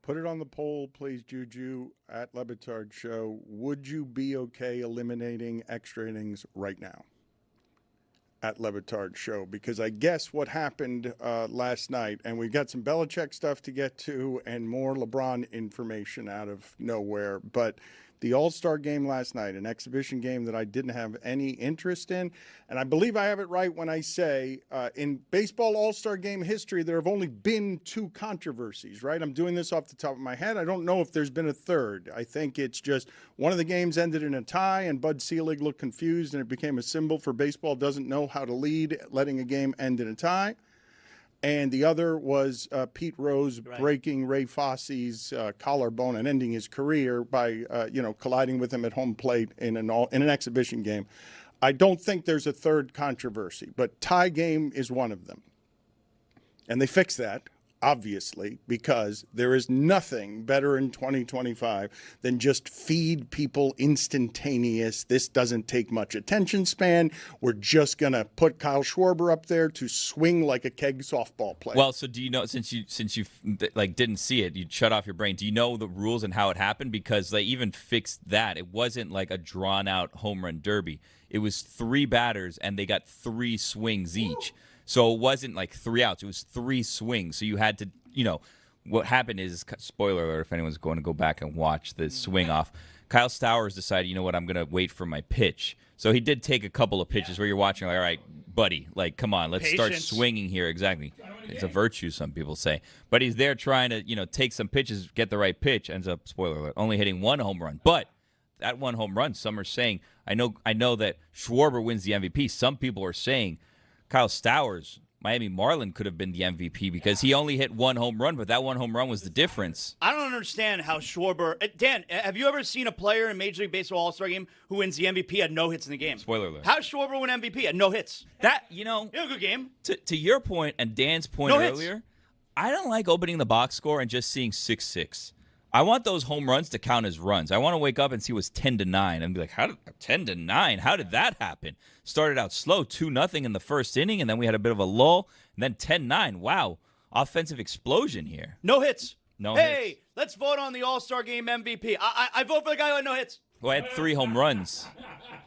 Put it on the poll, please, Juju, at Batard Show. Would you be okay eliminating extra innings right now? At Batard Show. Because I guess what happened last night, and we've got some Belichick stuff to get to and more LeBron information out of nowhere, but the All-Star Game last night, an exhibition game that I didn't have any interest in. And I believe I have it right when I say in baseball All-Star Game history, there have only been 2 controversies, right? I'm doing this off the top of my head. I don't know if there's been a third. I think it's just one of the games ended in a tie and Bud Selig looked confused and it became a symbol for baseball doesn't know how to lead, letting a game end in a tie. And the other was Pete Rose breaking Ray Fosse's collarbone and ending his career by, colliding with him at home plate in an exhibition game. I don't think there's a third controversy, but tie game is one of them. And they fixed that, obviously, because there is nothing better in 2025 than just feed people instantaneous. This doesn't take much attention span. We're just going to put Kyle Schwarber up there to swing like a keg softball player. Well, so do you know, since you didn't see it, you shut off your brain, do you know the rules and how it happened? Because they even fixed that. It wasn't like a drawn-out home run derby. It was 3 batters, and they got 3 swings each. So it wasn't like 3 outs. It was 3 swings. So you had to, what happened is, spoiler alert, if anyone's going to go back and watch the swing off, Kyle Stowers decided, you know what, I'm going to wait for my pitch. So he did take a couple of pitches where you're watching, like, all right, buddy, like, come on, let's start swinging here. Exactly. It's a virtue, some people say. But he's there trying to, take some pitches, get the right pitch. Ends up, spoiler alert, only hitting 1 home run. But that 1 home run, some are saying, I know that Schwarber wins the MVP. Some people are saying Kyle Stowers, Miami Marlin, could have been the MVP because he only hit 1 home run, but that 1 home run was the difference. I don't understand how Schwarber... Dan, have you ever seen a player in Major League Baseball All-Star Game who wins the MVP had no hits in the game? Spoiler alert. How does Schwarber win MVP had no hits? That, He had a good game. To your point and Dan's point earlier, I don't like opening the box score and just seeing 6-6. I want those home runs to count as runs. I want to wake up and see it was 10-9 and be like, 10-9? How did that happen? Started out slow, 2-0 in the first inning, and then we had a bit of a lull, and then 10-9. Wow, offensive explosion here. No hits. No hey, hits. Let's vote on the All-Star Game MVP. I vote for the guy who had no hits. Well, I had 3 home runs,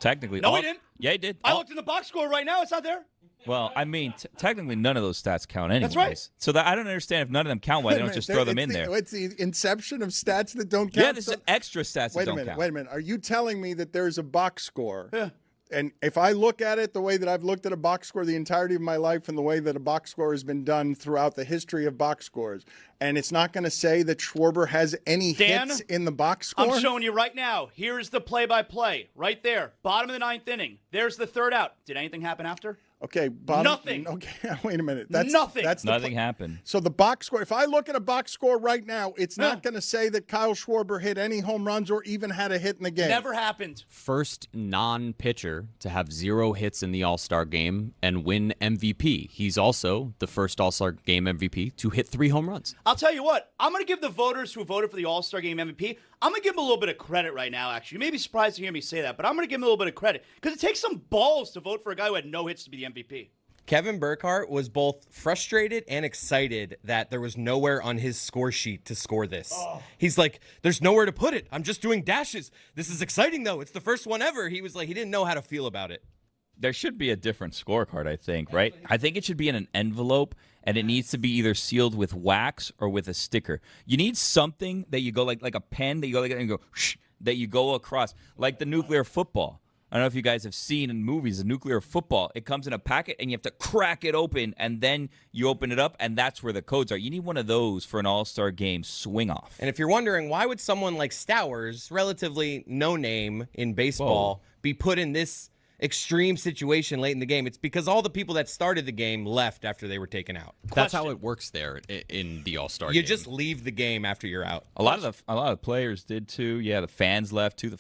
technically. No, he didn't. Yeah, he did. I looked in the box score right now. It's not there. Well, I mean, technically none of those stats count anyways. That's right. So I don't understand if none of them count, why they don't just throw them in there. It's the inception of stats that don't count. Yeah, there's extra stats that don't count. Wait a minute. Are you telling me that there's a box score? Yeah. And if I look at it the way that I've looked at a box score the entirety of my life and the way that a box score has been done throughout the history of box scores, and it's not going to say that Schwarber has any hits in the box score? I'm showing you right now. Here's the play-by-play right there. Bottom of the 9th inning. There's the 3rd out. Did anything happen after? Okay, nothing. Okay, wait a minute. Nothing. Nothing happened. So the box score, if I look at a box score right now, it's not going to say that Kyle Schwarber hit any home runs or even had a hit in the game. Never happened. First non-pitcher to have 0 hits in the All-Star Game and win MVP. He's also the first All-Star Game MVP to hit 3 home runs. I'll tell you what. I'm going to give the voters who voted for the All-Star Game MVP, I'm going to give them a little bit of credit right now, actually. You may be surprised to hear me say that, but I'm going to give them a little bit of credit because it takes some balls to vote for a guy who had no hits to be the MVP. Kevin Burkhardt was both frustrated and excited that there was nowhere on his score sheet to score this. Oh. He's like, there's nowhere to put it. I'm just doing dashes. This is exciting, though. It's the first one ever. He was like, he didn't know how to feel about it. There should be a different scorecard, I think, right? I think it should be in an envelope, and it needs to be either sealed with wax or with a sticker. You need something that you go like a pen that you go like and go shh, that you go across, like the nuclear football. I don't know if you guys have seen in movies, a nuclear football. It comes in a packet, and you have to crack it open, and then you open it up, and that's where the codes are. You need one of those for an All-Star Game swing-off. And if you're wondering, why would someone like Stowers, relatively no-name in baseball, be put in this extreme situation late in the game? It's because all the people that started the game left after they were taken out. That's how it works there in the All-Star Game. You just leave the game after you're out. A lot of players did too. Yeah, the fans left too.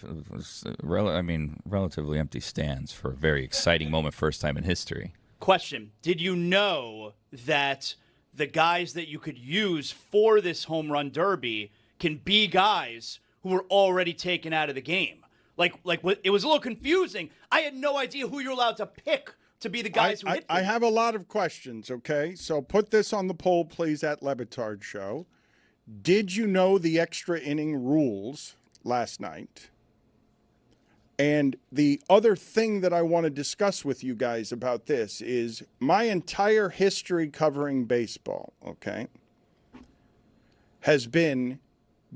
Relatively empty stands for a very exciting moment, first time in history. Question: did you know that the guys that you could use for this home run derby can be guys who were already taken out of the game? Like it was a little confusing. I had no idea who you're allowed to pick to be the guys who hit. I have a lot of questions, okay? So put this on the poll, please, at Batard Show. Did you know the extra inning rules last night? And the other thing that I want to discuss with you guys about this is my entire history covering baseball, okay, has been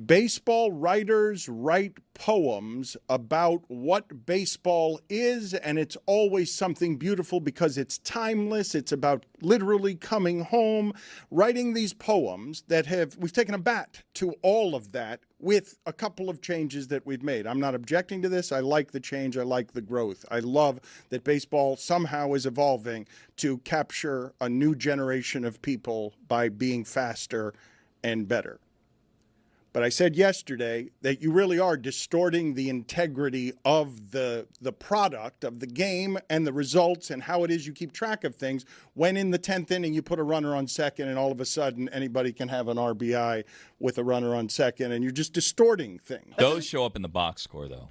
baseball writers write poems about what baseball is, and it's always something beautiful because it's timeless. It's about literally coming home, writing these poems that we've taken a bat to all of that with a couple of changes that we've made. I'm not objecting to this. I like the change. I like the growth. I love that baseball somehow is evolving to capture a new generation of people by being faster and better. But I said yesterday that you really are distorting the integrity of the product of the game and the results and how it is you keep track of things when in the 10th inning you put a runner on second and all of a sudden anybody can have an RBI with a runner on second, and you're just distorting things. Those show up in the box score, though.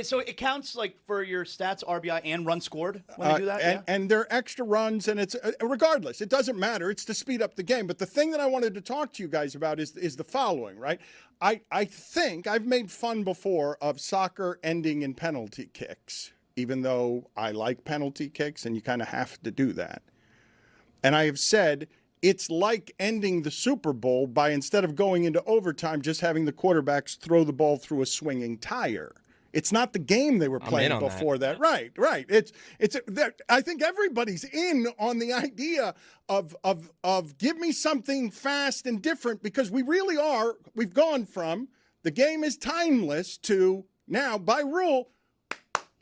So it counts like for your stats, RBI and run scored when you do that? And they're extra runs, and it's regardless. It doesn't matter. It's to speed up the game. But the thing that I wanted to talk to you guys about is the following, right? I think I've made fun before of soccer ending in penalty kicks, even though I like penalty kicks, and you kind of have to do that. And I have said it's like ending the Super Bowl by, instead of going into overtime, just having the quarterbacks throw the ball through a swinging tire. It's not the game they were playing before that. Right. I think everybody's in on the idea of give me something fast and different, because we really are. We've gone from the game is timeless to now by rule.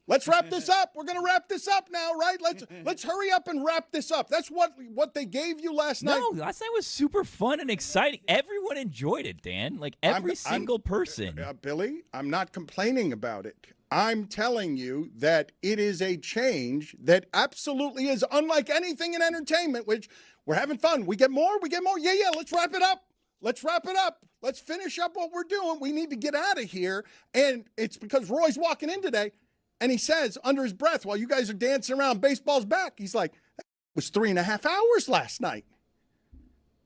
Let's wrap this up. We're going to wrap this up now, right? Let's hurry up and wrap this up. That's what they gave you last night. No, last night was super fun and exciting. Everyone enjoyed it, Dan. Like every single person. Billy, I'm not complaining about it. I'm telling you that it is a change that absolutely is unlike anything in entertainment, which we're having fun. We get more. Yeah, let's wrap it up. Let's finish up what we're doing. We need to get out of here. And it's because Roy's walking in today. And he says under his breath, while you guys are dancing around, baseball's back. He's like, that was 3.5 hours last night.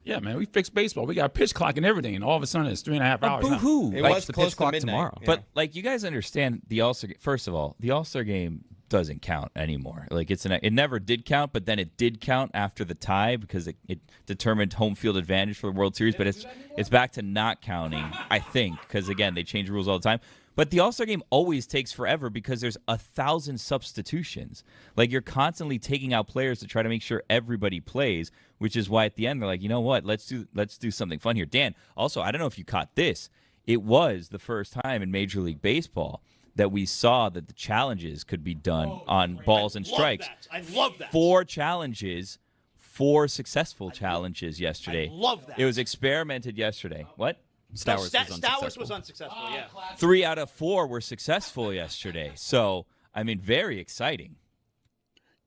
Yeah, man, we fixed baseball. We got a pitch clock and everything, and all of a sudden it's 3.5 hours. Boo-hoo. It Like, was the close pitch to clock midnight. tomorrow. Yeah. But, like, you guys understand the All-Star Game. First of all, the All-Star Game doesn't count anymore. Like, it never did count, but then it did count after the tie because it determined home field advantage for the World Series. But it's back to not counting, I think, because, again, they change rules all the time. But the All-Star Game always takes forever because there's 1,000 substitutions. Like, you're constantly taking out players to try to make sure everybody plays, which is why at the end they're like, you know what, let's do something fun here. Dan, also, I don't know if you caught this. It was the first time in Major League Baseball that we saw that the challenges could be done on balls and strikes. I love that. 4 challenges, 4 successful challenges yesterday. I love that. It was experimented yesterday. What? Stowers was unsuccessful, yeah. 3 out of 4 were successful yesterday. So, I mean, very exciting.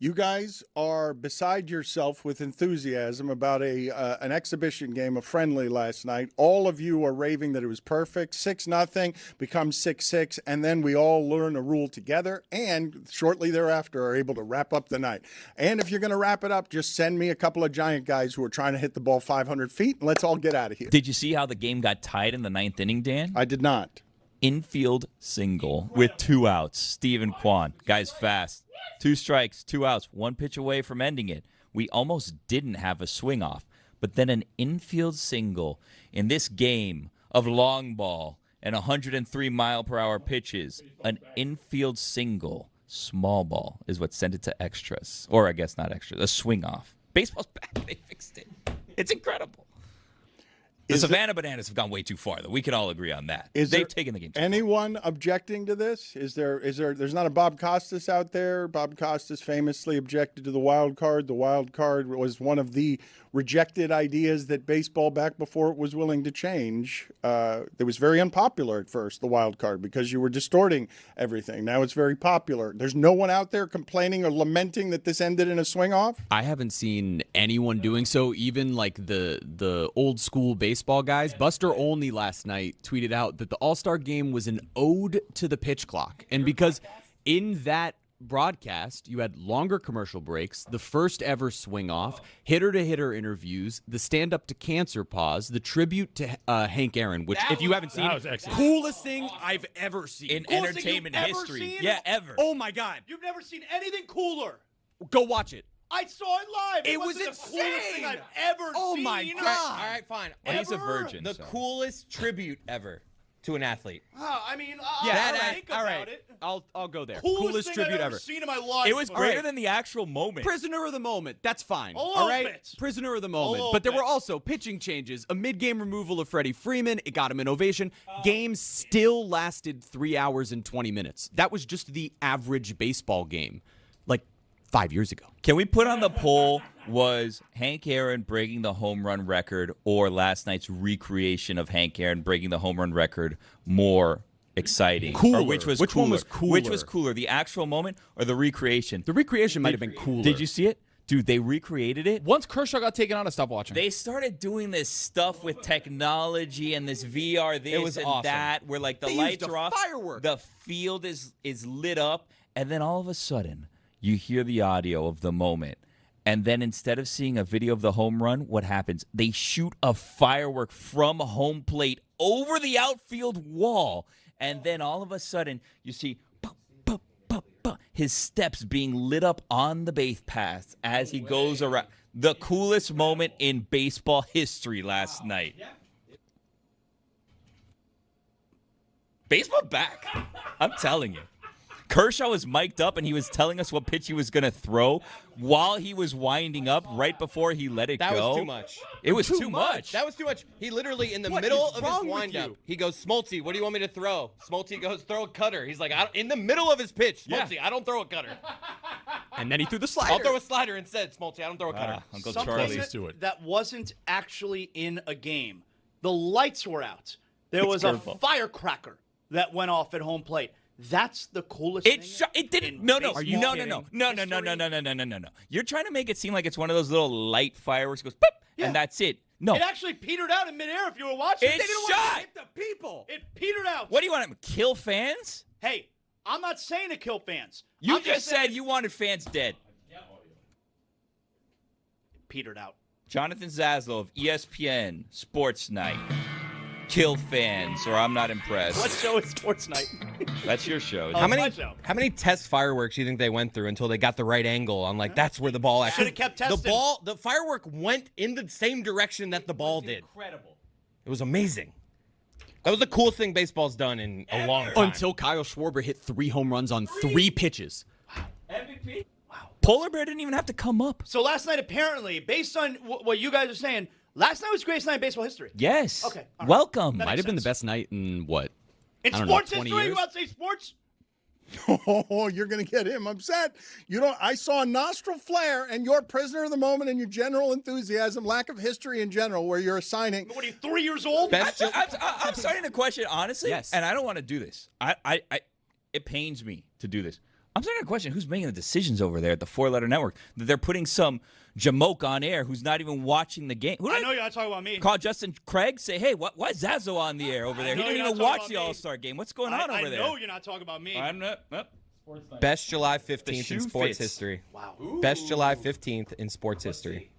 You guys are beside yourself with enthusiasm about an exhibition game, a friendly last night. All of you are raving that it was perfect. 6-0 becomes 6-6, and then we all learn a rule together, and shortly thereafter are able to wrap up the night. And if you're going to wrap it up, just send me a couple of giant guys who are trying to hit the ball 500 feet, and let's all get out of here. Did you see how the game got tied in the 9th inning, Dan? I did not. Infield single with 2 outs. Steven Kwan. Guy's fast. 2 strikes, 2 outs. 1 pitch away from ending it. We almost didn't have a swing off. But then an infield single in this game of long ball and 103-mile-per-hour pitches. An infield single, small ball, is what sent it to extras. Or I guess not extras. A swing off. Baseball's back. They fixed it. It's incredible. The Savannah Bananas have gone way too far, though. We can all agree on that. They've taken the game too far. Anyone objecting to this? There's not a Bob Costas out there. Bob Costas famously objected to the wild card. The wild card was one of the rejected ideas that baseball, back before it was willing to change, it was very unpopular at first, the wild card, because you were distorting everything. Now it's very popular. There's no one out there complaining or lamenting that this ended in a swing off? I haven't seen anyone doing so, even like the old school baseball guys. Buster Olney last night tweeted out that the All-Star Game was an ode to the pitch clock. And because in that broadcast, you had longer commercial breaks, the first ever swing off, hitter-to-hitter interviews, the stand-up to cancer pause, the tribute to Hank Aaron, which, if you haven't seen, That was excellent. coolest thing I've ever seen. In Coolest thing entertainment you've ever history. seen? Yeah, ever. Oh, my God. You've never seen anything cooler. Go watch it. I saw it live. It was wasn't the coolest insane. thing I've ever Oh, seen. my God. All right, fine. Well, he's a Ever. virgin. The so. coolest tribute ever to an athlete. I mean, Yeah, I'll think all about right. it. I'll go there. Coolest thing tribute I've ever. ever seen in my life. It was but- greater than the actual moment. Prisoner of the moment. That's fine. A little All right? bit. Prisoner of the moment. little But there were bit. also pitching changes, a mid-game removal of Freddie Freeman. It got him an ovation. Game still lasted 3 hours and 20 minutes. That was just the average baseball game, like 5 years ago. Can we put on the poll, was Hank Aaron breaking the home run record or last night's recreation of Hank Aaron breaking the home run record more exciting? Cooler. Or which was Which cooler? one was cooler? Which was cooler, the actual moment or the recreation? The recreation might have been cooler. Did you see it? Dude, they recreated it. Once Kershaw got taken out, I stopped watching. They started doing this stuff with technology and this VR, this was and awesome. that, where like the They lights used a are off, firework. the field is lit up, and then all of a sudden you hear the audio of the moment. And then instead of seeing a video of the home run, what happens? They shoot a firework from home plate over the outfield wall. And then all of a sudden, you see his steps being lit up on the base path as he goes around. The coolest moment in baseball history last night. Baseball back. I'm telling you. Kershaw was mic'd up, and he was telling us what pitch he was going to throw while he was winding up right before he let it That go. was too much. It was too much. That was too much. He literally, in the What middle is of wrong his with windup, you? he goes, Smoltzy, what do you want me to throw? Smoltzy goes, throw a cutter. He's like, in the middle of his pitch, Smoltzy, I don't throw a cutter. And then he threw the slider. I'll throw a slider instead, Smoltzy. I don't throw a cutter. Uncle Something Charlie's. to it. that wasn't actually in a game. The lights were out. There was a curveball. firecracker that went off at home plate. That's the coolest thing. It didn't. in No. baseball No. You're trying to make it seem like it's one of those little light fireworks. It goes boop, and that's it. No. It actually petered out in midair if you were watching. It They didn't want to shot. hit the people. It petered out. What do you want him to kill fans? Hey, I'm not saying to kill fans. You I'm just said saying you wanted fans dead. it petered out. Jonathan Zaslow of ESPN Sports Night. Kill fans, or I'm not impressed. What show is Sports Night? That's your show. Oh, How my show. many test fireworks do you think they went through until they got the right angle on that's where the ball actually Should've kept testing. the firework went in the same direction that the ball did. Incredible. It was amazing. That was the coolest thing baseball's done in a long time. Until Kyle Schwarber hit 3 home runs on 3 pitches. MVP. Wow. Polar Bear didn't even have to come up. So last night, apparently, based on what you guys are saying, last night was the greatest night in baseball history. Yes. Okay, all right. Welcome. That Might makes have been the sense. best night in what? In I don't know, sports 20 history, years? you want to say sports? Oh, you're going to get him upset. You know, I saw a nostril flare, and your prisoner of the moment and your general enthusiasm, lack of history in general, where you're assigning. What are you, 3 years old? I'm starting to question, honestly. Yes. And I don't want to do this. It pains me to do this. I'm starting to question who's making the decisions over there at the 4-letter network. That they're putting some jamoke on air who's not even watching the game. Who I did know you're not talking about me. call Justin Craig? Say, hey, why is Zazo on the air over there? He know didn't you're even not talking watch the about me. All-Star Game. What's going on over I there? know you're not talking about me. I'm not. Best July 15th The in shoe sports fits. history. Wow. Best July 15th in sports history.